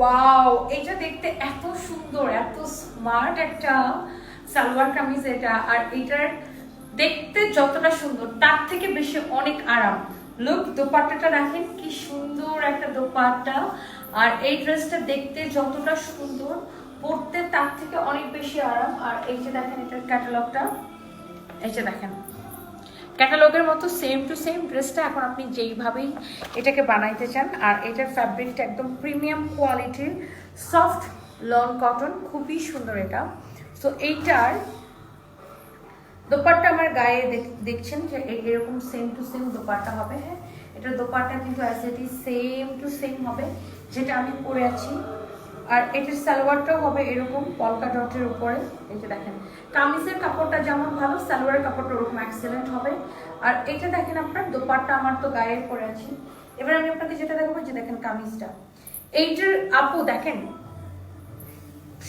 Wow, এটা দেখতে এত সুন্দর, এত স্মার্ট একটা সালোয়ার কামিজ এটা। আর এটার দেখতে যতটা সুন্দর তার থেকে বেশি অনেক আরাম। লুক, দোপাট্টাটা দেখেন কি সুন্দর একটা দোপাট্টা। আর এই ড্রেসটা দেখতে যতটা সুন্দর, পরতে তার থেকে অনেক বেশি আরাম। আর এই যে দেখেন এটার ক্যাটালগটা, এই যে দেখেন ক্যাটালগের মতো সেম টু সেম ড্রেসটা এখন আপনি যেইভাবেই এটাকে বানাইতে চান। আর এটার ফ্যাব্রিকটা একদম প্রিমিয়াম কোয়ালিটির, সফট লন কটন, খুবই সুন্দর এটা। সো এইটার দোপাট্টা আমার গায়ে দেখছেন যে এরকম সেম টু সেম দোপাট্টা হবে। হ্যাঁ, এটার দোপাট্টা কিন্তু as it is same to same হবে যেটা আমি পরে আছি। আর এটার সালোয়ারটাও হবে এরকম পলকা ডটের উপরে। এই যে দেখেন কামিজের কাপড়টা যেমন ভালো, সালোয়ারের কাপড়টা ওরকম এক্সেলেন্ট হবে। আর এটা দেখেন আপনার দোপাট্টা আমার তো গায়ে পরে আছি। এবার আমি আপনাকে যেটা দেখাবো, যে দেখেন কামিজটা, এইটার আপু দেখেন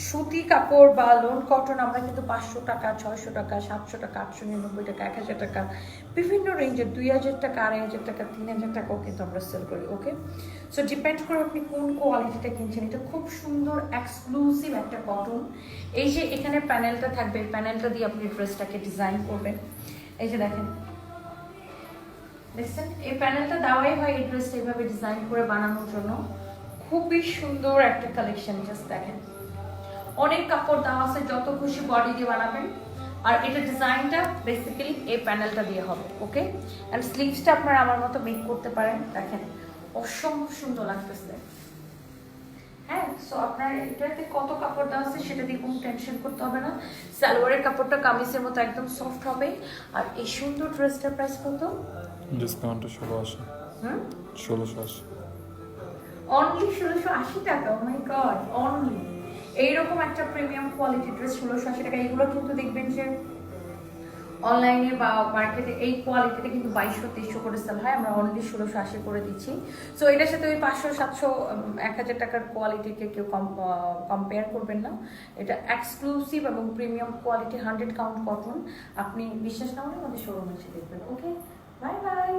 সুতি কাপড় বা লোন কটন আমরা কিন্তু 500 টাকা, 600 টাকা, 700 টাকা, 899 টাকা, 1000 টাকা, বিভিন্ন রেঞ্জের 2000 টাকা, 2500 টাকা, 3000 টাকাও কিন্তু আমরা সেল করি। ওকে, সো ডিপেন্ড করে আপনি কোন কোয়ালিটিটা কিনছেন। এটা খুব সুন্দর এক্সক্লুসিভ একটা কটন। এই যে এখানে প্যানেলটা থাকবে, প্যানেলটা দিয়ে আপনি ড্রেসটাকে ডিজাইন করবেন। এই যে দেখেন, দেখছেন এই প্যানেলটা দেওয়াই হয় এই ড্রেসটা এইভাবে ডিজাইন করে বানানোর জন্য। খুবই সুন্দর একটা কালেকশন, জাস্ট দেখেন অনেক কাপড় দেওয়া আছে, যত খুশি বডি দিয়ে বানাবেন। আর এটা ডিজাইনটা বেসিক্যালি এই প্যানেলটা দিয়ে হবে। ওকে, এন্ড স্লিভসটা আপনারা আমার মতো মেক করতে পারেন। দেখেন অসম্ভব সুন্দর লাগতেছে। হ্যাঁ, সো আপনার এটাতে কত কাপড় দেওয়া আছে সেটা দিয়ে কোনো টেনশন করতে হবে না। সালোয়ারের কাপড়টা কামিজের মতো একদম সফট হবে। আর এই সুন্দর ড্রেসটার প্রাইস কত? ডিসকাউন্টে 1680। হুম, 1680। অনলি 1680 টাকা। ও মাই গড, অনলি এইরকম একটা প্রিমিয়াম কোয়ালিটি ড্রেস 1680 টাকা। এগুলো কিন্তু দেখবেন যে অনলাইনে বা মার্কেটে এই কোয়ালিটিতে কিন্তু 2200-2300 করে সেল হয়, আমরা অনলি 1680 করে দিচ্ছি। সো এটার সাথে ওই 500-700 1000 টাকার কোয়ালিটিকে কেউ কম্পেয়ার করবেন না। এটা এক্সক্লুসিভ এবং প্রিমিয়াম কোয়ালিটি 100 কাউন্ট কটন। আপনি বিশ্বাস না হলে আমাদের শোরুমে এসে দেখবেন। ওকে, বাই বাই।